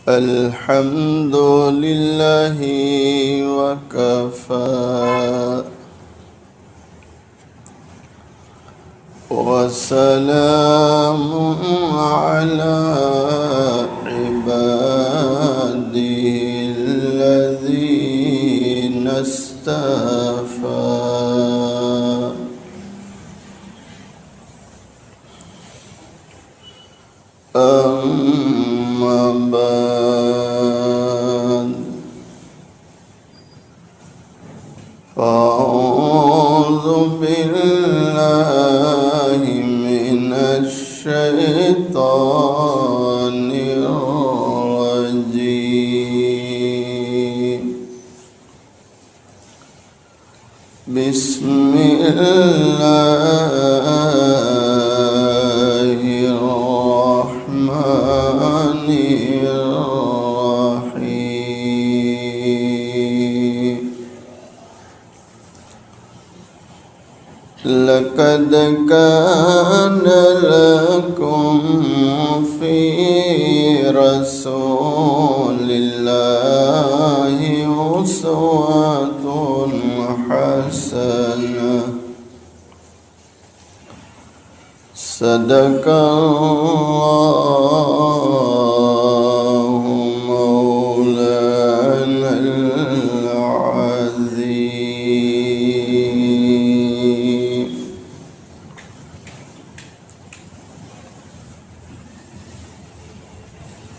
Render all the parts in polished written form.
الحمد لله وكفى وسلام على عباده الذين اصطفى أما بعد فأعوذ بالله من الشيطان الرجيم بسم الله الرحمن الرحيم لقد كان لكم في رسول الله أسوة حسنة صدق الله مولانا العظيم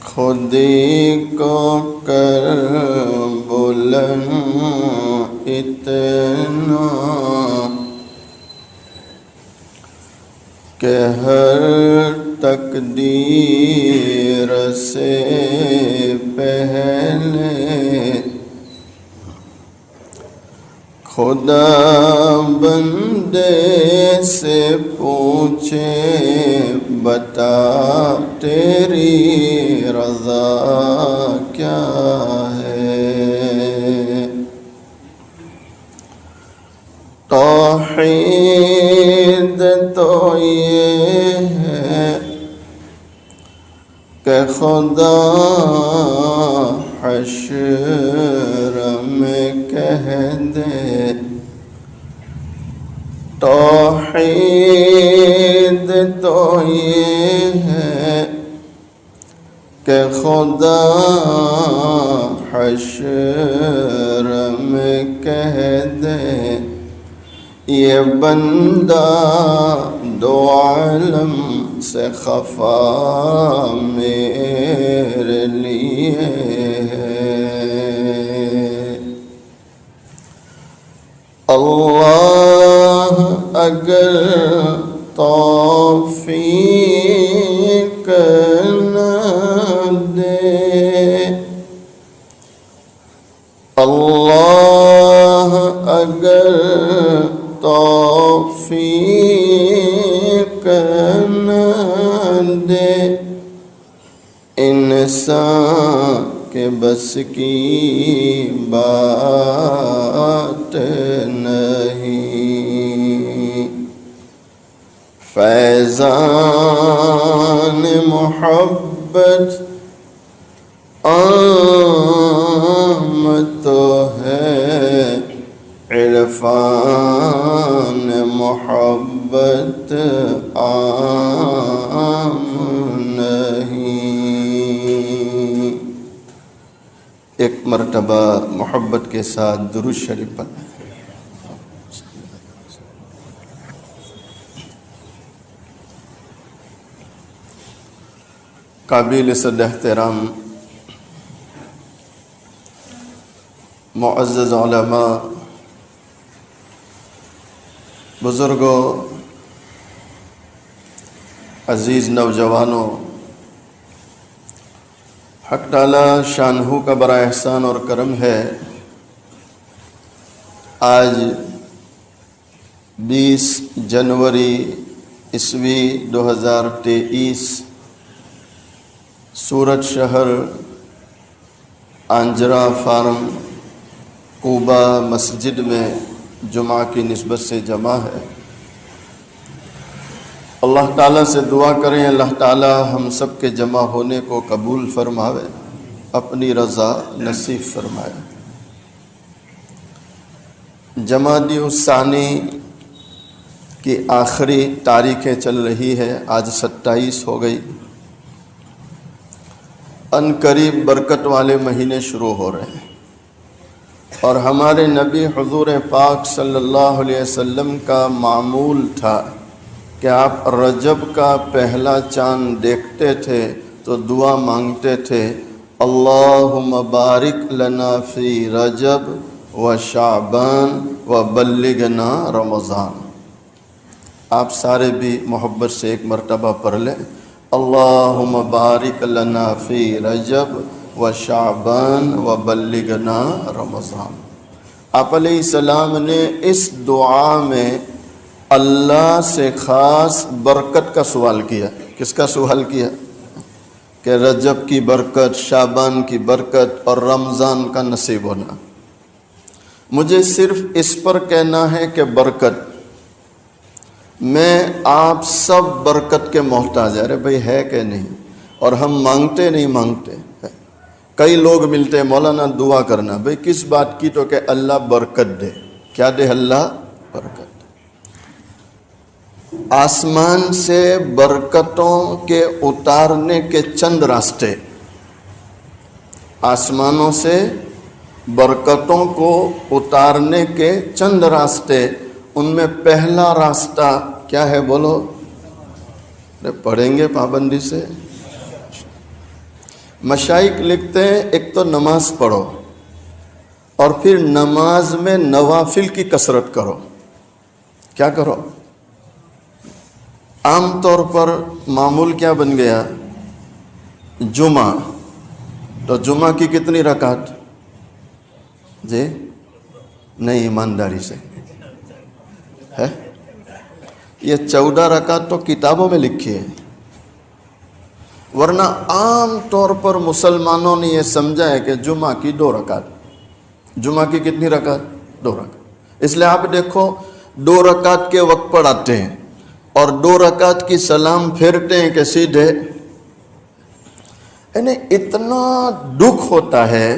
خودی کو کر بلند اتنا کہ ہر تقدیر سے پہلے خدا بندے سے پوچھے بتا تیری رضا کیا ہے توحید تو یہ ہے کہ خدا حشر میں کہہ دے توحید تو یہ ہے کہ خدا حشر میں کہہ دے یہ بندہ دو عالم سے خفا میرے لیے ہے اللہ اگر توفیق نہ دے اللہ اگر توفیق نہ دے انسان کے بس کی بات نہیں فیضان محبت عام تو ہے عرفان محبت عام نہیں ایک مرتبہ محبت کے ساتھ درود شریف پڑھیں قابل صد احترام معزز علماء بزرگوں عزیز نوجوانوں حق تعالی شانہ کا بڑا احسان اور کرم ہے آج 20 جنوری عیسوی 2023 سورت شہر آنجرا فارم قوبہ مسجد میں جمعہ کی نسبت سے جمع ہے۔ اللہ تعالیٰ سے دعا کریں اللہ تعالیٰ ہم سب کے جمع ہونے کو قبول فرماوے۔ اپنی رضا نصیب فرمائے۔ جمادی الثانی کی آخری تاریخیں چل رہی ہے، آج 27 ہو گئی۔ ان قریب برکت والے مہینے شروع ہو رہے ہیں، اور ہمارے نبی حضور پاک صلی اللہ علیہ وسلم کا معمول تھا کہ آپ رجب کا پہلا چاند دیکھتے تھے تو دعا مانگتے تھے، اللہم بارک لنا فی رجب و شعبان و بلغنا رمضان۔ آپ سارے بھی محبت سے ایک مرتبہ پڑھ لیں، اللہم بارک لنا فی رجب و شعبان و بلغنا رمضان۔ آپ علیہ السلام نے اس دعا میں اللہ سے خاص برکت کا سوال کیا۔ کس کا سوال کیا؟ کہ رجب کی برکت، شعبان کی برکت اور رمضان کا نصیب ہونا۔ مجھے صرف اس پر کہنا ہے کہ برکت، میں آپ سب برکت کے محتاج ہیں۔ ارے بھائی ہے کہ نہیں؟ اور ہم مانگتے نہیں مانگتے۔ کئی لوگ ملتے ہیں، مولانا دعا کرنا، بھائی کس بات کی؟ تو کہ اللہ برکت دے۔ کیا دے اللہ؟ برکت۔ آسمان سے برکتوں کے اتارنے کے چند راستے، آسمانوں سے برکتوں کو اتارنے کے چند راستے، ان میں پہلا راستہ کیا ہے بولو؟ پڑھیں گے پابندی سے؟ مشائخ لکھتے ہیں ایک تو نماز پڑھو، اور پھر نماز میں نوافل کی کثرت کرو۔ کیا کرو؟ عام طور پر معمول کیا بن گیا؟ جمعہ، تو جمعہ کی کتنی رکعت؟ جی نہیں، ایمانداری سے ہے؟ یہ 14 رکعت تو کتابوں میں لکھی ہے، ورنہ عام طور پر مسلمانوں نے یہ سمجھا ہے کہ جمعہ کی 2 رکعت۔ جمعہ کی کتنی رکعت؟ 2 رکعت۔ اس لیے آپ دیکھو 2 رکعت کے وقت پڑھاتے ہیں اور 2 رکعت کی سلام پھیرتے ہیں کہ سیدھے۔ یعنی اتنا دکھ ہوتا ہے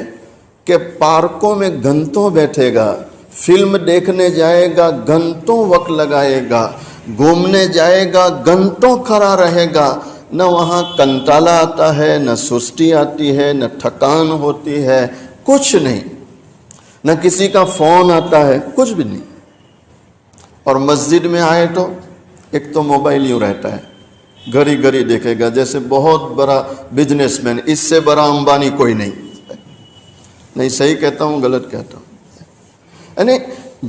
کہ پارکوں میں گھنٹوں بیٹھے گا، فلم دیکھنے جائے گا گھنٹوں وقت لگائے گا، گھومنے جائے گا گھنٹوں کھڑا رہے گا، نہ وہاں کنٹالہ آتا ہے، نہ سستی آتی ہے، نہ تھکان ہوتی ہے، کچھ نہیں، نہ کسی کا فون آتا ہے، کچھ بھی نہیں۔ اور مسجد میں آئے تو ایک تو موبائل یوں رہتا ہے، گھڑی گھڑی دیکھے گا جیسے بہت بڑا بزنس مین، اس سے بڑا امبانی کوئی نہیں صحیح کہتا ہوں غلط کہتا ہوں؟ یعنی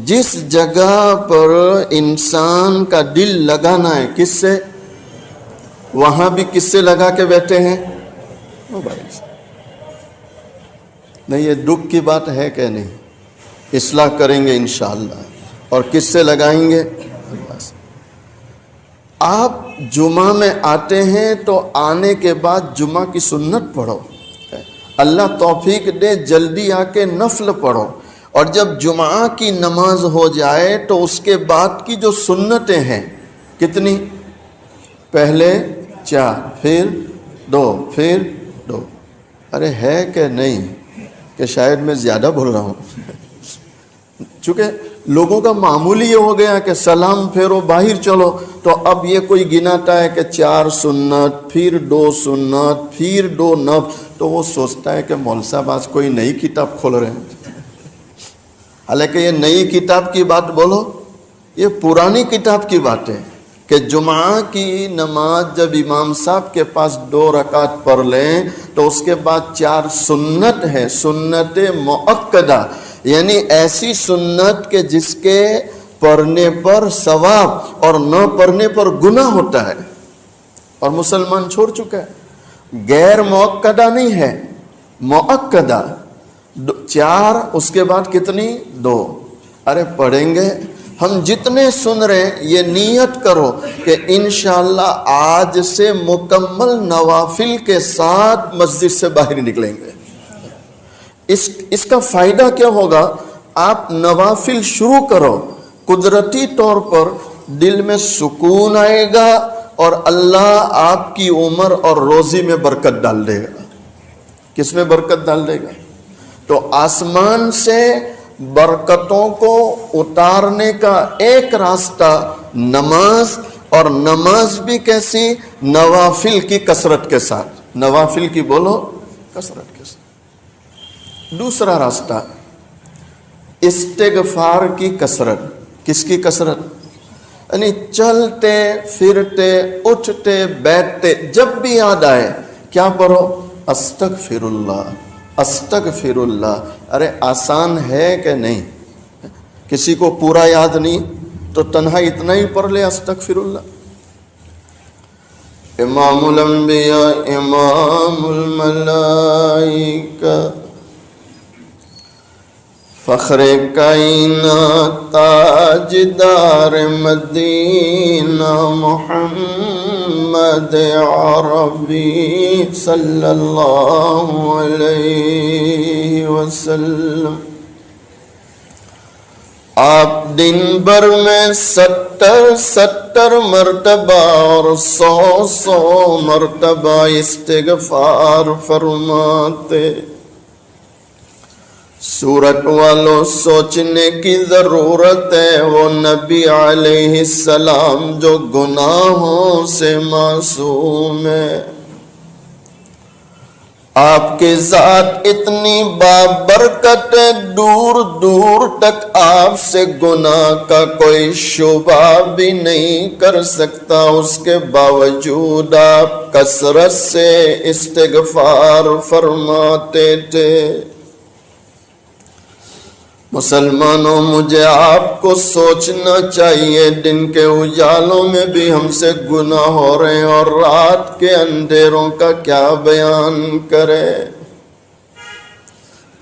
جس جگہ پر انسان کا دل لگانا ہے کس سے، وہاں بھی کس سے لگا کے بیٹھے ہیں؟ موبائل سے۔ نہیں، یہ دکھ کی بات ہے کہ نہیں؟ اصلاح کریں گے انشاءاللہ۔ اور کس سے لگائیں گے؟ اللہ سے۔ آپ جمعہ میں آتے ہیں تو آنے کے بعد جمعہ کی سنت پڑھو، اللہ توفیق دے جلدی آ کے نفل پڑھو، اور جب جمعہ کی نماز ہو جائے تو اس کے بعد کی جو سنتیں ہیں کتنی؟ پہلے 4، پھر 2، پھر 2۔ ارے ہے کہ نہیں؟ کہ شاید میں زیادہ بول رہا ہوں، چونکہ لوگوں کا معمول یہ ہو گیا کہ سلام پھیرو باہر چلو، تو اب یہ کوئی گناتا ہے کہ 4 سنت، پھر 2 سنت، پھر 2 نفل، تو وہ سوچتا ہے کہ مول صاحب آج کوئی نئی کتاب کھول رہے ہیں۔ حالانکہ یہ نئی کتاب کی بات بولو، یہ پرانی کتاب کی بات ہے کہ جمعہ کی نماز جب امام صاحب کے پاس 2 رکعت پڑھ لیں تو اس کے بعد 4 سنت ہے، سنت مؤکدہ، یعنی ایسی سنت کہ جس کے پڑھنے پر ثواب اور نہ پڑھنے پر گناہ ہوتا ہے، اور مسلمان چھوڑ چکا ہے۔ غیر مؤکدہ نہیں ہے، مؤکدہ 4، اس کے بعد کتنی؟ 2۔ ارے پڑھیں گے ہم جتنے سن رہے ہیں، یہ نیت کرو کہ انشاءاللہ آج سے مکمل نوافل کے ساتھ مسجد سے باہر نکلیں گے۔ اس کا فائدہ کیا ہوگا؟ آپ نوافل شروع کرو، قدرتی طور پر دل میں سکون آئے گا، اور اللہ آپ کی عمر اور روزی میں برکت ڈال دے گا۔ کس میں برکت ڈال دے گا؟ تو آسمان سے برکتوں کو اتارنے کا ایک راستہ نماز، اور نماز بھی کیسی؟ نوافل کی کثرت کے ساتھ، نوافل کی بولو کثرت کے ساتھ۔ دوسرا راستہ استغفار کی کثرت۔ کس کی کثرت؟ یعنی چلتے پھرتے اٹھتے بیٹھتے جب بھی یاد آئے کیا پڑھو؟ استغفر اللہ، استغفر اللہ۔ ارے آسان ہے کہ نہیں؟ کسی کو پورا یاد نہیں تو تنہا اتنا ہی پڑھ لے استغفر اللہ۔ امام الانبیاء امام الملائکہ فخر کائنات تاجدار مدینہ محمد عربی صلی اللہ علیہ وسلم، آپ دن بھر میں 70 مرتبہ اور 100 مرتبہ استغفار فرماتے۔ سورت والوں سوچنے کی ضرورت ہے، وہ نبی علیہ السلام جو گناہوں سے معصوم ہے، آپ کی ذات اتنی بابرکت ہے، دور دور تک آپ سے گناہ کا کوئی شبہ بھی نہیں کر سکتا، اس کے باوجود آپ کثرت سے استغفار فرماتے تھے۔ مسلمانوں، مجھے آپ کو سوچنا چاہیے، دن کے اجالوں میں بھی ہم سے گناہ ہو رہے ہیں اور رات کے اندھیروں کا کیا بیان کرے،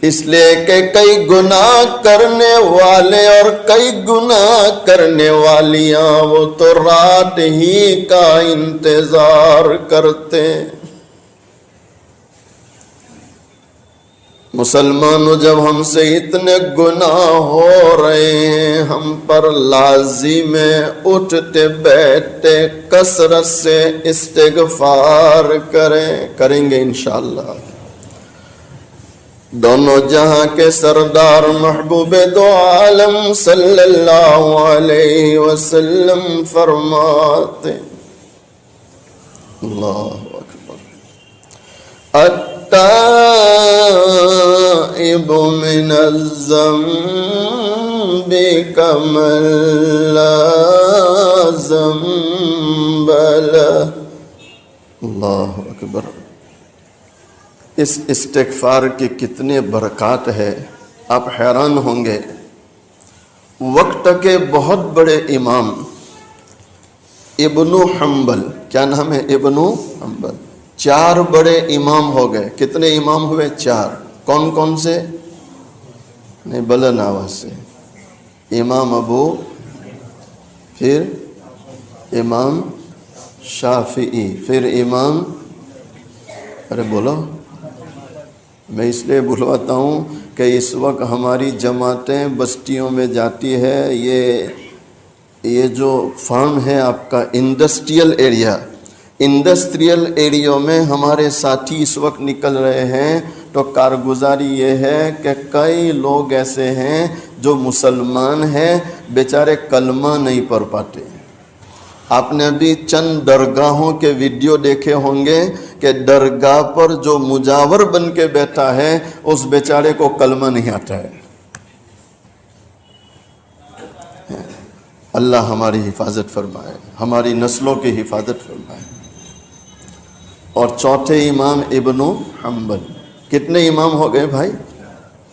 اس لیے کہ کئی گناہ کرنے والے اور کئی گناہ کرنے والیاں وہ تو رات ہی کا انتظار کرتے۔ مسلمانوں، جب ہم سے اتنے گناہ ہو رہے ہیں، ہم پر لازم ہے اٹھتے بیٹھتے کثرت سے استغفار کریں گے انشاءاللہ۔ دونوں جہاں کے سردار محبوب دو عالم صلی اللہ علیہ وسلم فرماتے، اللہ اکبر، التائب من الذنب کمن لا ذنب لہ۔ اللہ اکبر۔ اس استغفار کے کتنے برکات ہے، آپ حیران ہوں گے۔ وقت کے بہت بڑے امام ابن حنبل، کیا نام ہے؟ ابن حنبل، 4 بڑے امام ہو گئے۔ کتنے امام ہوئے؟ 4۔ کون کون سے؟ نہیں، بلند آواز سے۔ امام ابو، پھر امام شافعی، پھر امام، ارے بولو، میں اس لیے بلواتا ہوں کہ اس وقت ہماری جماعتیں بستیوں میں جاتی ہے۔ یہ جو فارم ہے آپ کا انڈسٹریل ایریا میں ہمارے ساتھی اس وقت نکل رہے ہیں، تو کارگزاری یہ ہے کہ کئی لوگ ایسے ہیں جو مسلمان ہیں، بیچارے کلمہ نہیں پڑھ پاتے۔ آپ نے ابھی چند درگاہوں کے ویڈیو دیکھے ہوں گے کہ درگاہ پر جو مجاور بن کے بیٹھا ہے اس بیچارے کو کلمہ نہیں آتا ہے۔ اللہ ہماری حفاظت فرمائے، ہماری نسلوں کی حفاظت فرمائے۔ اور چوتھے امام ابن حنبل۔ کتنے امام ہو گئے بھائی؟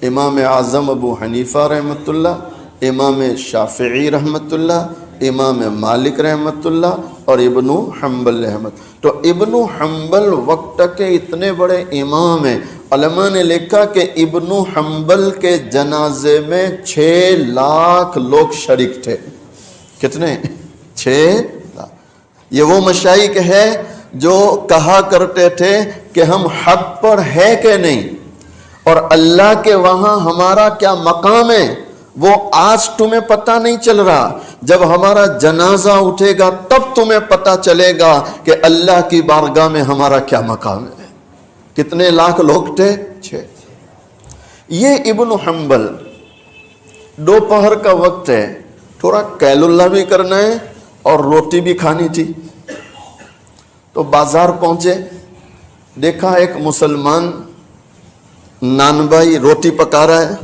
امام اعظم ابو حنیفہ رحمۃ اللہ، امام شافعی رحمۃ اللہ، امام مالک رحمۃ اللہ اور ابن حنبل رحمۃ۔ تو ابن حنبل وقت کے اتنے بڑے امام ہیں، علماء نے لکھا کہ ابن حنبل کے جنازے میں 6 لاکھ لوگ شریک تھے۔ کتنے؟ 6 لاکھ۔ یہ وہ مشائخ ہے جو کہا کرتے تھے کہ ہم حق پر ہے کہ نہیں، اور اللہ کے وہاں ہمارا کیا مقام ہے وہ آج تمہیں پتہ نہیں چل رہا، جب ہمارا جنازہ اٹھے گا تب تمہیں پتہ چلے گا کہ اللہ کی بارگاہ میں ہمارا کیا مقام ہے۔ کتنے لاکھ لوگ تھے؟ 6۔ یہ ابن حنبل دوپہر کا وقت ہے، تھوڑا قیل اللہ بھی کرنا ہے اور روٹی بھی کھانی تھی، تو بازار پہنچے، دیکھا ایک مسلمان نان بھائی روٹی پکا رہا ہے،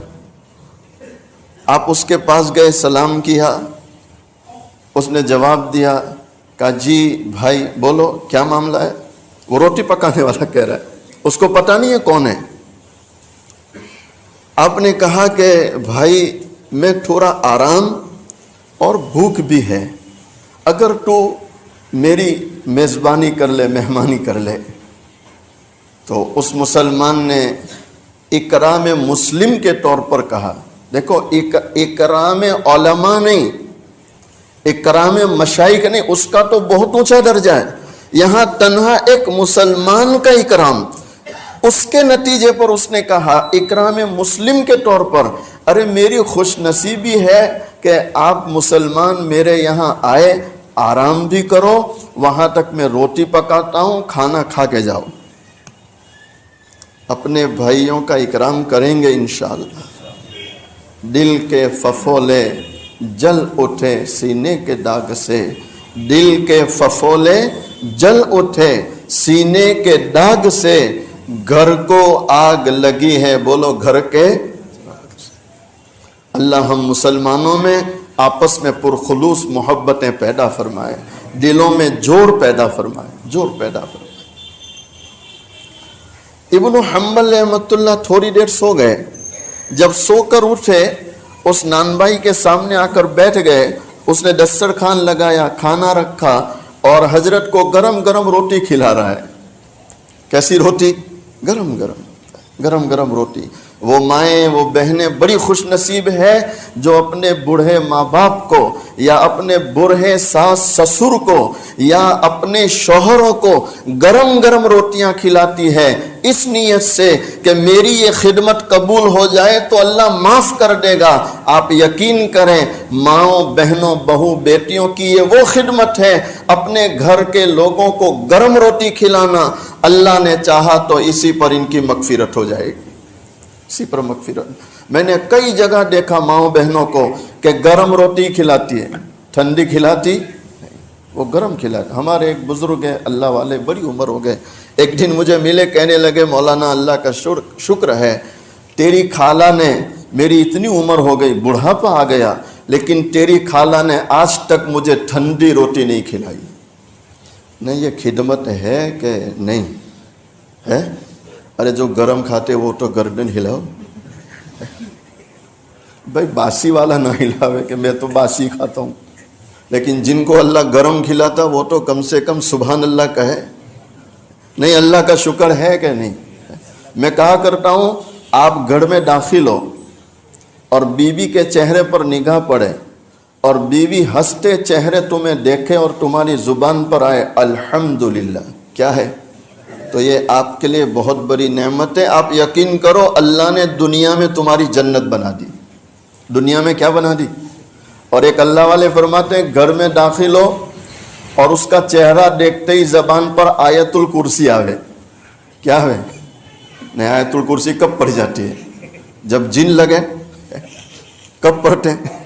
آپ اس کے پاس گئے، سلام کیا، اس نے جواب دیا، کہا جی بھائی بولو کیا معاملہ ہے؟ وہ روٹی پکانے والا کہہ رہا ہے، اس کو پتہ نہیں ہے کون ہے۔ آپ نے کہا کہ بھائی میں تھوڑا آرام اور بھوک بھی ہے، اگر تو میری میزبانی کر لے، مہمانی کر لے۔ تو اس مسلمان نے اکرام مسلم کے طور پر کہا، دیکھو اکرام علماء نہیں، اکرام مشائخ نہیں، اس کا تو بہت اونچا درجہ ہے، یہاں تنہا ایک مسلمان کا اکرام، اس کے نتیجے پر اس نے کہا اکرام مسلم کے طور پر، ارے میری خوش نصیبی ہے کہ آپ مسلمان میرے یہاں آئے، آرام بھی کرو، وہاں تک میں روٹی پکاتا ہوں، کھانا کھا کے جاؤ۔ اپنے بھائیوں کا اکرام کریں گے انشاءاللہ۔ دل کے ففولے جل اٹھے سینے کے داغ سے، دل کے ففولے جل اٹھے سینے کے داغ سے، گھر کو آگ لگی ہے، بولو گھر کے۔ اللہ ہم مسلمانوں میں آپس میں پرخلوص محبتیں پیدا فرمائے، دلوں میں جوڑ پیدا فرمائے، جوڑ پیدا فرمائے۔ ابن حنبل رحمۃ اللہ تھوڑی دیر سو گئے، جب سو کر اٹھے اس نان بھائی کے سامنے آ کر بیٹھ گئے، اس نے دسترخوان لگایا، کھانا رکھا اور حضرت کو گرم گرم روٹی کھلا رہا ہے۔ کیسی روٹی؟ گرم گرم گرم گرم روٹی۔ وہ مائیں، وہ بہنیں بڑی خوش نصیب ہے جو اپنے بوڑھے ماں باپ کو یا اپنے بوڑھے ساس سسر کو یا اپنے شوہروں کو گرم گرم روٹیاں کھلاتی ہے، اس نیت سے کہ میری یہ خدمت قبول ہو جائے تو اللہ معاف کر دے گا۔ آپ یقین کریں، ماؤں بہنوں بہو بیٹیوں کی یہ وہ خدمت ہے، اپنے گھر کے لوگوں کو گرم روٹی کھلانا، اللہ نے چاہا تو اسی پر ان کی مغفرت ہو جائے گی، اسی پر مغفرت۔ میں نے کئی جگہ دیکھا ماؤں بہنوں کو کہ گرم روٹی کھلاتی ہے، ٹھنڈی کھلاتی نہیں، وہ گرم کھلاتی۔ ہمارے ایک بزرگ ہیں اللہ والے، بڑی عمر ہو گئے، ایک دن مجھے ملے، کہنے لگے مولانا اللہ کا شکر ہے تیری خالہ نے، میری اتنی عمر ہو گئی، بڑھاپا آ گیا، لیکن تیری خالہ نے آج تک مجھے ٹھنڈی روٹی نہیں کھلائی۔ نہیں یہ خدمت ہے کہ نہیں ہے؟ ارے جو گرم کھاتے وہ تو گردن ہلاؤ، بھائی باسی والا نہ ہلاوے کہ میں تو باسی کھاتا ہوں، لیکن جن کو اللہ گرم کھلاتا وہ تو کم سے کم سبحان اللہ کہے۔ نہیں اللہ کا شکر ہے کہ نہیں؟ میں کہا کرتا ہوں آپ گھر میں داخل ہو اور بیوی کے چہرے پر نگاہ پڑے اور بیوی ہنستے چہرے تمہیں دیکھے اور تمہاری زبان پر آئے الحمدللہ، کیا ہے؟ تو یہ آپ کے لیے بہت بڑی نعمت ہے۔ آپ یقین کرو اللہ نے دنیا میں تمہاری جنت بنا دی، دنیا میں کیا بنا دی؟ اور ایک اللہ والے فرماتے ہیں گھر میں داخل ہو اور اس کا چہرہ دیکھتے ہی زبان پر آیت الکرسی آوے، کیا ہے؟ نہیں آیت الکرسی کب پڑھ جاتی ہے؟ جب جن لگے، کب پڑھتے ہیں؟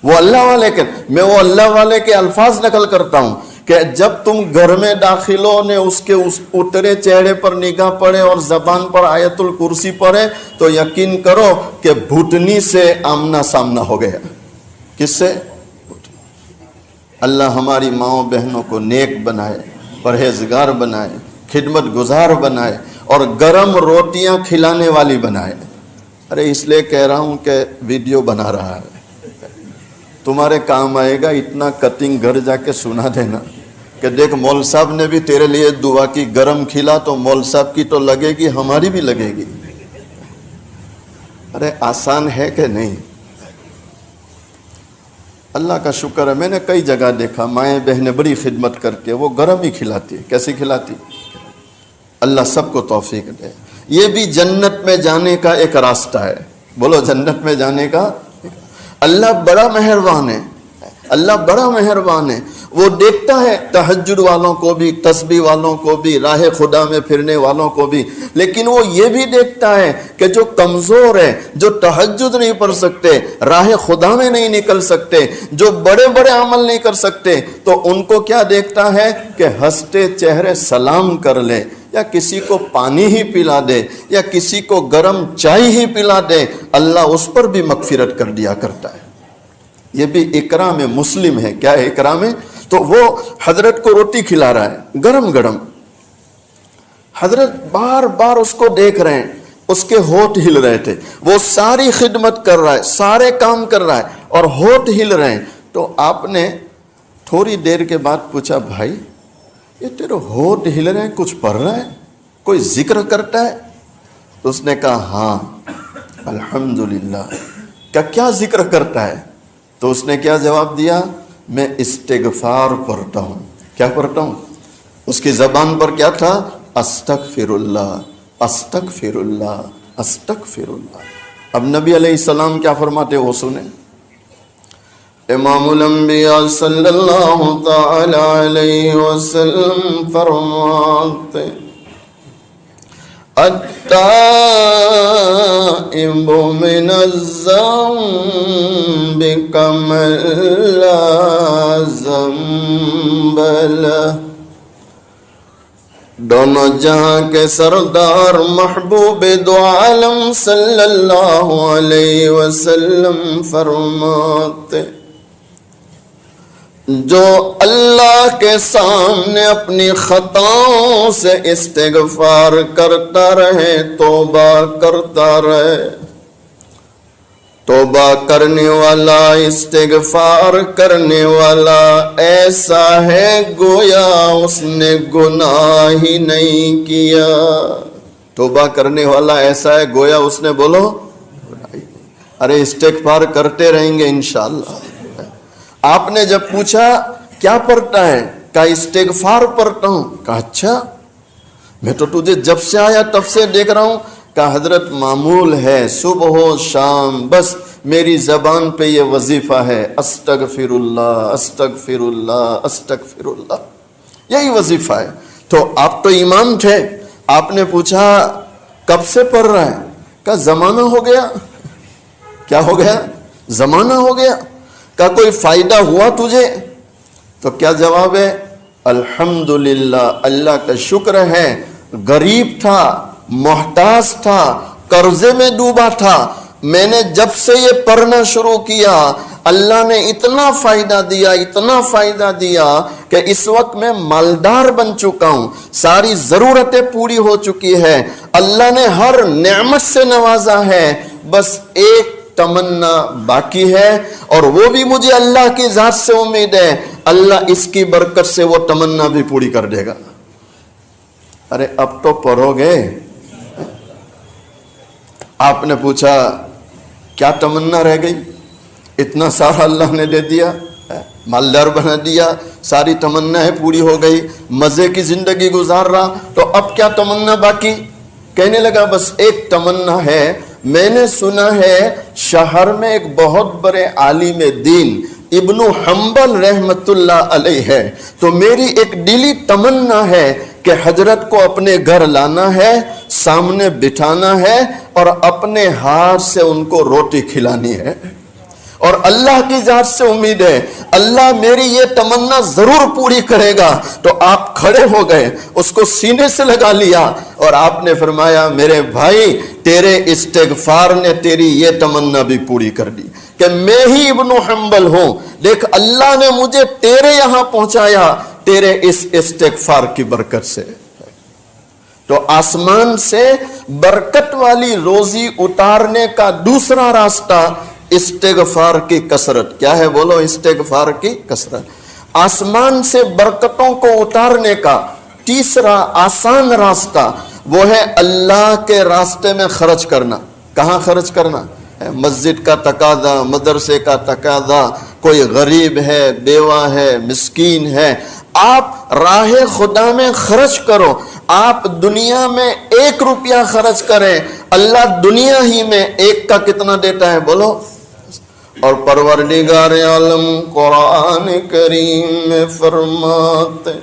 وہ اللہ والے کے، میں وہ اللہ والے کے الفاظ نقل کرتا ہوں کہ جب تم گھر میں داخل ہو نے اس کے اترے چہرے پر نگاہ پڑے اور زبان پر آیت الکرسی پڑھے تو یقین کرو کہ بھوتنی سے آمنا سامنا ہو گیا۔ کس سے؟ اللہ ہماری ماؤں بہنوں کو نیک بنائے، پرہیزگار بنائے، خدمت گزار بنائے اور گرم روٹیاں کھلانے والی بنائے۔ ارے اس لیے کہہ رہا ہوں کہ ویڈیو بنا رہا ہے، تمہارے کام آئے گا، اتنا کٹنگ گھر جا کے سنا دینا کہ دیکھ مول صاحب نے بھی تیرے لیے دعا کی، گرم کھلا تو مول صاحب کی تو لگے گی، ہماری بھی لگے گی۔ ارے آسان ہے کہ نہیں؟ اللہ کا شکر ہے، میں نے کئی جگہ دیکھا مائیں بہنیں بڑی خدمت کرتی ہے، وہ گرم ہی کھلاتی ہے۔ کیسی کھلاتی؟ اللہ سب کو توفیق دے۔ یہ بھی جنت میں جانے کا ایک راستہ ہے، بولو جنت میں جانے کا۔ اللہ بڑا مہربان ہے، اللہ بڑا مہربان ہے، وہ دیکھتا ہے تہجد والوں کو بھی، تسبیح والوں کو بھی، راہ خدا میں پھرنے والوں کو بھی، لیکن وہ یہ بھی دیکھتا ہے کہ جو کمزور ہے، جو تہجد نہیں پڑھ سکتے، راہ خدا میں نہیں نکل سکتے، جو بڑے بڑے عمل نہیں کر سکتے، تو ان کو کیا دیکھتا ہے کہ ہنستے چہرے سلام کر لے، یا کسی کو پانی ہی پلا دے، یا کسی کو گرم چائے ہی پلا دے، اللہ اس پر بھی مغفرت کر دیا کرتا ہے۔ یہ بھی اکرام مسلم ہے۔ کیا ہے اکرام؟ تو وہ حضرت کو روٹی کھلا رہا ہے گرم گرم، حضرت بار بار اس کو دیکھ رہے ہیں، اس کے ہونٹ ہل رہے تھے، وہ ساری خدمت کر رہا ہے، سارے کام کر رہا ہے اور ہونٹ ہل رہے ہیں۔ تو آپ نے تھوڑی دیر کے بعد پوچھا، بھائی یہ تیرے ہونٹ ہل رہے ہیں، کچھ پڑھ رہا ہے، کوئی ذکر کرتا ہے؟ تو اس نے کہا ہاں الحمدللہ۔ کیا ذکر کرتا ہے؟ تو اس نے کیا جواب دیا؟ میں استغفار پڑھتا ہوں۔ کیا پڑھتا ہوں؟ اس کی زبان پر کیا تھا؟ استغفر اللہ، استغفر اللہ، استغفر اللہ۔ اب نبی علیہ السلام کیا فرماتے وہ سنیں۔ امام الانبیاء صلی اللہ تعالی علیہ وسلم فرماتے التائب من الذنب کمن لا ذنب لہ۔ دونوں جہاں کے سردار محبوب دو عالم صلی اللہ علیہ وسلم فرماتے جو اللہ کے سامنے اپنی خطاؤں سے استغفار کرتا رہے، توبہ کرتا رہے، توبہ کرنے والا، استغفار کرنے والا ایسا ہے گویا اس نے گناہ ہی نہیں کیا۔ توبہ کرنے والا ایسا ہے گویا اس نے بولو گناہ ہی نہیں۔ ارے استغفار کرتے رہیں گے انشاءاللہ۔ آپ نے جب پوچھا کیا پڑھتا ہے؟ کہا استغفار پڑھتا ہوں۔ کہا اچھا، میں تو تجھے جب سے آیا تب سے دیکھ رہا ہوں۔ کہا حضرت معمول ہے، صبح و شام بس میری زبان پہ یہ وظیفہ ہے، استغفر اللہ، استغفر اللہ، استغفر اللہ، یہی وظیفہ ہے۔ تو آپ تو امام تھے، آپ نے پوچھا کب سے پڑھ رہا ہے؟ کہا زمانہ ہو گیا۔ کیا ہو گیا؟ زمانہ ہو گیا۔ کہا کوئی فائدہ ہوا تجھے؟ تو کیا جواب ہے؟ الحمدللہ، اللہ کا شکر ہے، غریب تھا، محتاج تھا، قرضے میں ڈوبا تھا، میں نے جب سے یہ پڑھنا شروع کیا اللہ نے اتنا فائدہ دیا، اتنا فائدہ دیا کہ اس وقت میں مالدار بن چکا ہوں، ساری ضرورتیں پوری ہو چکی ہے، اللہ نے ہر نعمت سے نوازا ہے، بس ایک تمنا باقی ہے، اور وہ بھی مجھے اللہ کی ذات سے امید ہے، اللہ اس کی برکت سے وہ تمنا بھی پوری کر دے گا۔ ارے اب تو پڑھو گے۔ آپ نے پوچھا کیا تمنا رہ گئی؟ اتنا سارا اللہ نے دے دیا، مالدار بنا دیا، ساری تمنا پوری ہو گئی، مزے کی زندگی گزار رہا، تو اب کیا تمنا باقی؟ کہنے لگا بس ایک تمنا ہے، میں نے سنا ہے شہر میں ایک بہت بڑے عالم دین ابن حنبل رحمت اللہ علیہ ہے، تو میری ایک دلی تمنا ہے کہ حضرت کو اپنے گھر لانا ہے، سامنے بٹھانا ہے اور اپنے ہاتھ سے ان کو روٹی کھلانی ہے، اور اللہ کی ذات سے امید ہے اللہ میری یہ تمنا ضرور پوری کرے گا۔ تو آپ کھڑے ہو گئے، اس کو سینے سے لگا لیا اور آپ نے فرمایا میرے بھائی تیرے استغفار نے تیری یہ تمنا بھی پوری کر دی کہ میں ہی ابن حنبل ہوں، دیکھ اللہ نے مجھے تیرے یہاں پہنچایا تیرے اس استغفار کی برکت سے۔ تو آسمان سے برکت والی روزی اتارنے کا دوسرا راستہ استغفار کی کثرت۔ کیا ہے بولو؟ استغفار کی کثرت۔ آسمان سے برکتوں کو اتارنے کا تیسرا آسان راستہ وہ ہے اللہ کے راستے میں خرچ کرنا۔ کہاں خرچ کرنا؟ مسجد کا تقاضا، مدرسے کا تقاضا، کوئی غریب ہے، بیوہ ہے، مسکین ہے، آپ راہ خدا میں خرچ کرو۔ آپ دنیا میں 1 روپیہ خرچ کریں، اللہ دنیا ہی میں 1 کا کتنا دیتا ہے بولو؟ اور پروردگار عالم قرآن کریم میں فرماتے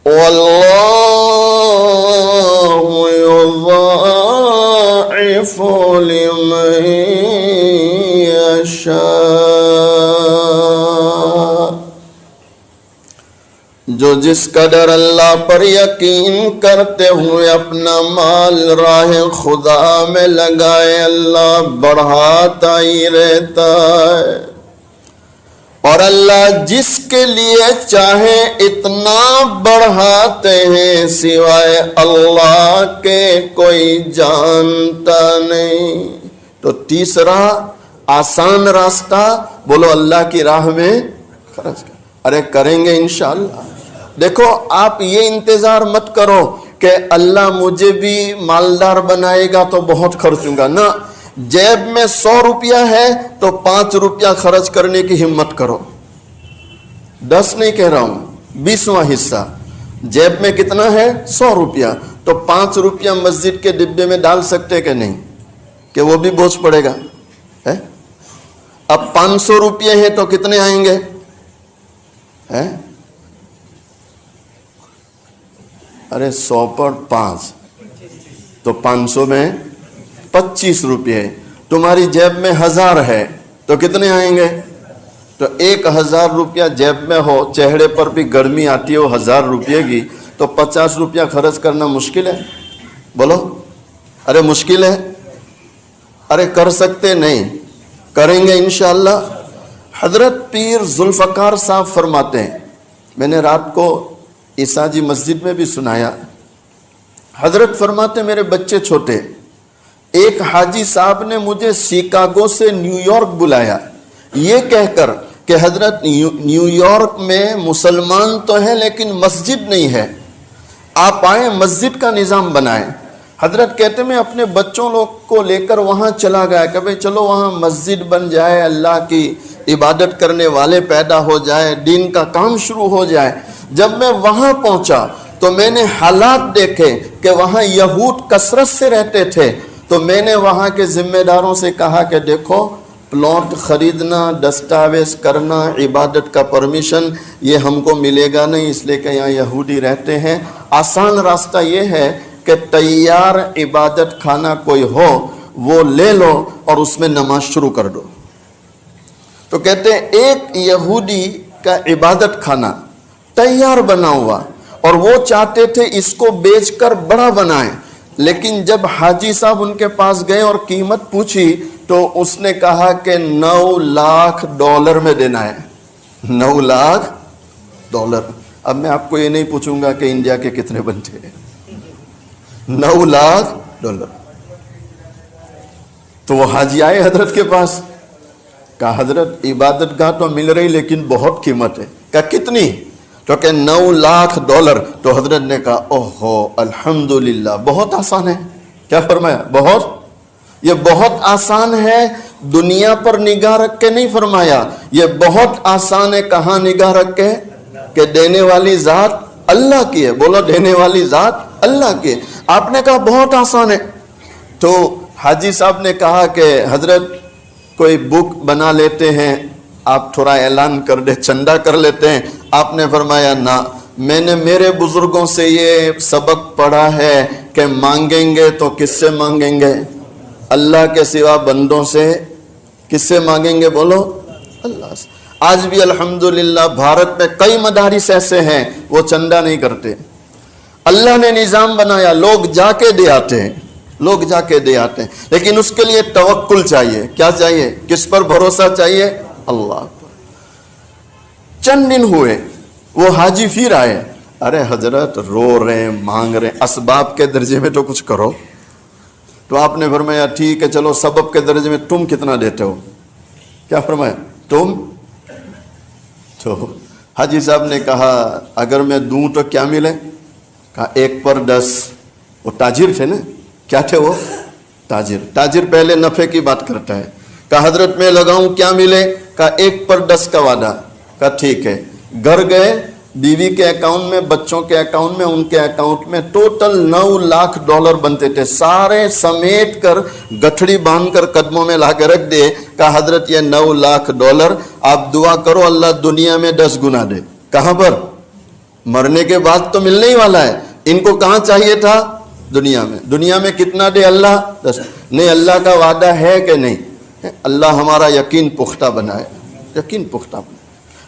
وَاللَّهُ يُضَاعِفُ لِمَن يَشَاءُ، جو جس قدر اللہ پر یقین کرتے ہوئے اپنا مال راہ خدا میں لگائے اللہ بڑھاتا ہی رہتا ہے، اور اللہ جس کے لیے چاہے اتنا بڑھاتے ہیں سوائے اللہ کے کوئی جانتا نہیں۔ تو تیسرا آسان راستہ بولو اللہ کی راہ میں خرچ کر، ارے کریں گے انشاءاللہ۔ دیکھو آپ یہ انتظار مت کرو کہ اللہ مجھے بھی مالدار بنائے گا تو بہت خرچوں گا، نہ، جیب میں 100 روپیہ ہے تو 5 روپیہ خرچ کرنے کی ہمت کرو، 10 نہیں کہہ رہا ہوں، 20واں حصہ۔ جیب میں کتنا ہے؟ 100 روپیہ، تو 5 روپیہ مسجد کے ڈبے میں ڈال سکتے کہ نہیں، کہ وہ بھی بوجھ پڑے گا ہے؟ اب 500 روپیہ ہے تو کتنے آئیں گے؟ ارے 100 پر 5 تو 500 میں 25 روپے، تمہاری جیب میں 1000 ہے تو کتنے آئیں گے؟ تو 1000 روپیہ جیب میں ہو، چہرے پر بھی گرمی آتی ہو 1000 روپے کی، تو 50 روپیہ خرچ کرنا مشکل ہے؟ بولو، ارے مشکل ہے؟ ارے کر سکتے نہیں، کریں گے انشاءاللہ۔ حضرت پیر ذوالفقار صاحب فرماتے ہیں، میں نے رات کو عیسیٰ جی مسجد میں بھی سنایا، حضرت فرماتے میرے بچے چھوٹے، ایک حاجی صاحب نے مجھے شکاگو سے نیو یارک بلایا یہ کہہ کر کہ حضرت نیو یارک میں مسلمان تو ہے لیکن مسجد نہیں ہے، آپ آئیں مسجد کا نظام بنائیں۔ حضرت کہتے میں اپنے بچوں لوگ کو لے کر وہاں چلا گیا کہ بھئی چلو وہاں مسجد بن جائے، اللہ کی عبادت کرنے والے پیدا ہو جائے، دین کا کام شروع ہو جائے۔ جب میں وہاں پہنچا تو میں نے حالات دیکھے کہ وہاں یہود کثرت سے رہتے تھے، تو میں نے وہاں کے ذمہ داروں سے کہا کہ دیکھو پلاٹ خریدنا، دستاویز کرنا، عبادت کا پرمیشن یہ ہم کو ملے گا نہیں، اس لیے کہ یہاں یہودی رہتے ہیں۔ آسان راستہ یہ ہے کہ تیار عبادت خانہ کوئی ہو وہ لے لو اور اس میں نماز شروع کر دو۔ تو کہتے ہیں ایک یہودی کا عبادت خانہ تیار بنا ہوا، اور وہ چاہتے تھے اس کو بیچ کر بڑا بنائیں، لیکن جب حاجی صاحب ان کے پاس گئے اور قیمت پوچھی تو اس نے کہا کہ $9 لاکھ میں دینا ہے۔ $9 لاکھ۔ اب میں آپ کو یہ نہیں پوچھوں گا کہ انڈیا کے کتنے بنتے ہیں، $9 لاکھ۔ تو وہ حاجی آئے حضرت کے پاس، کہا حضرت عبادت گاہ تو مل رہی لیکن بہت قیمت ہے۔ کہا کتنی؟ تو کہ $9 لاکھ۔ تو حضرت نے کہا اوہو الحمدللہ، بہت آسان ہے۔ کیا فرمایا؟ یہ بہت آسان ہے، دنیا پر نگاہ رکھ کے نہیں فرمایا، یہ بہت آسان ہے کہاں نگاہ رکھ کے؟ کہ دینے والی ذات اللہ کی ہے۔ بولو دینے والی ذات اللہ کی ہے۔ آپ نے کہا بہت آسان ہے۔ تو حاجی صاحب نے کہا کہ حضرت کوئی بک بنا لیتے ہیں، آپ تھوڑا اعلان کر دے، چندہ کر لیتے ہیں۔ آپ نے فرمایا نہ، میں نے میرے بزرگوں سے یہ سبق پڑھا ہے کہ مانگیں گے تو کس سے مانگیں گے؟ اللہ کے سوا بندوں سے کس سے مانگیں گے؟ بولو اللہ سے۔ آج بھی الحمدللہ بھارت میں کئی مدارس ایسے ہیں وہ چندہ نہیں کرتے، اللہ نے نظام بنایا، لوگ جا کے دے آتے ہیں، لیکن اس کے لیے توکل چاہیے۔ کیا چاہیے؟ کس پر بھروسہ چاہیے؟ اللہ پر۔ چند دن ہوئے وہ حاجی پھر آئے، ارے حضرت رو رہے ہیں، مانگ رہے ہیں، اسباب کے درجے میں تو کچھ کرو۔ تو آپ نے فرمایا ٹھیک ہے چلو سبب کے درجے میں تم کتنا دیتے ہو؟ کیا فرمایا؟ تم؟ تو حاجی صاحب نے کہا اگر میں دوں تو کیا ملے؟ کہا 1 پر 10۔ وہ تاجر تھے نا، کیا تھے وہ؟ تاجر پہلے نفع کی بات کرتا ہے۔ کہا حضرت میں لگاؤں کیا ملے؟ کہا 1 پر 10 کا وعدہ۔ کہا ٹھیک ہے۔ گھر گئے بیوی کے اکاؤنٹ میں, بچوں کے اکاؤنٹ میں, ان کے اکاؤنٹ میں ٹوٹل $9 لاکھ بنتے تھے. سارے سمیٹ کر گٹھڑی باندھ کر قدموں میں لا کے رکھ دے. کہا حضرت یہ $9 لاکھ آپ دعا کرو اللہ دنیا میں 10 گنا دے. کہاں پر؟ مرنے کے بعد تو ملنے ہی والا ہے. ان کو کہاں چاہیے تھا؟ دنیا میں. دنیا میں کتنا دے اللہ؟ 10. نہیں, اللہ کا وعدہ ہے کہ نہیں؟ اللہ ہمارا یقین پختہ بنائے, یقین پختہ بنائے.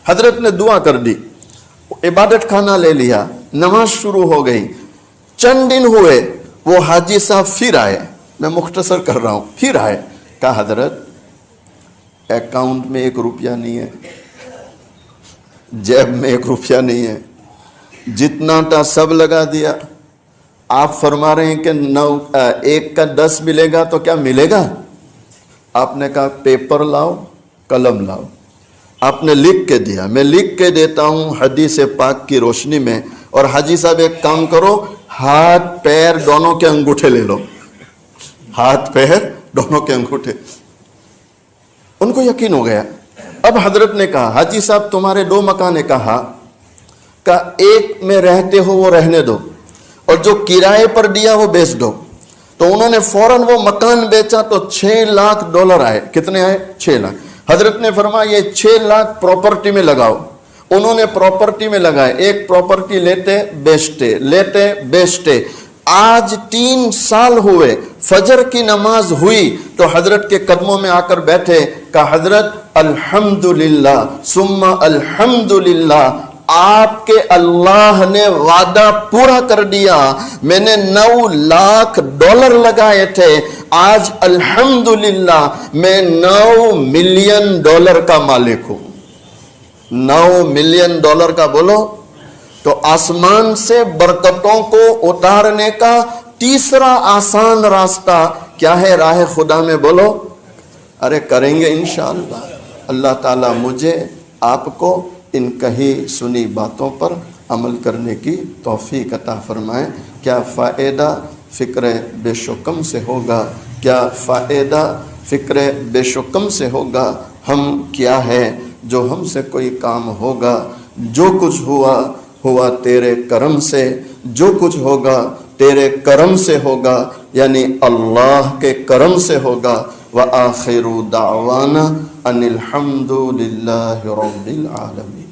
حضرت نے دعا کر دی, عبادت خانہ لے لیا, نماز شروع ہو گئی. چند دن ہوئے وہ حاجی صاحب پھر آئے, میں مختصر کر رہا ہوں, پھر آئے. کہا حضرت اکاؤنٹ میں 1 روپیہ نہیں ہے, جیب میں 1 روپیہ نہیں ہے, جتنا تھا سب لگا دیا. آپ فرما رہے ہیں کہ 1 کا 10 ملے گا تو کیا ملے گا؟ آپ نے کہا پیپر لاؤ, قلم لاؤ. آپ نے لکھ کے دیا, میں لکھ کے دیتا ہوں حدیث پاک کی روشنی میں. اور حاجی صاحب ایک کام کرو, ہاتھ پیر دونوں کے انگوٹھے لے لو, ہاتھ پیر دونوں کے انگوٹھے. ان کو یقین ہو گیا. اب حضرت نے کہا حاجی صاحب تمہارے 2 مکان ہے. کہا کہ ایک میں رہتے ہو وہ رہنے دو, اور جو کرائے پر دیا وہ بیچ دو. تو انہوں نے فوراً وہ مکان بیچا تو $6 لاکھ آئے. کتنے آئے؟ 6 لاکھ. حضرت نے فرمایا یہ 6 لاکھ پراپرٹی میں لگاؤ. انہوں نے پراپرٹی میں لگائے. ایک پراپرٹی لیتے بیچتے, لیتے بیچتے. آج 3 سال ہوئے, فجر کی نماز ہوئی تو حضرت کے قدموں میں آ کر بیٹھے. کہا حضرت الحمدللہ ثم الحمدللہ, آپ کے اللہ نے وعدہ پورا کر دیا. میں نے $9 لاکھ لگائے تھے, آج الحمدللہ میں $9 ملین کا مالک ہوں. $9 ملین کا بولو تو آسمان سے برکتوں کو اتارنے کا تیسرا آسان راستہ کیا ہے؟ راہ خدا میں بولو. ارے کریں گے انشاءاللہ. اللہ تعالیٰ مجھے آپ کو ان کہی سنی باتوں پر عمل کرنے کی توفیق عطا فرمائے. کیا فائدہ فکر بے شکم سے ہوگا, کیا فائدہ فکر بے شکم سے ہوگا. ہم کیا ہے جو ہم سے کوئی کام ہوگا, جو کچھ ہوا تیرے کرم سے, جو کچھ ہوگا تیرے کرم سے ہوگا, یعنی اللہ کے کرم سے ہوگا. وآخر دعوانا ان الحمد للہ رب العالمین.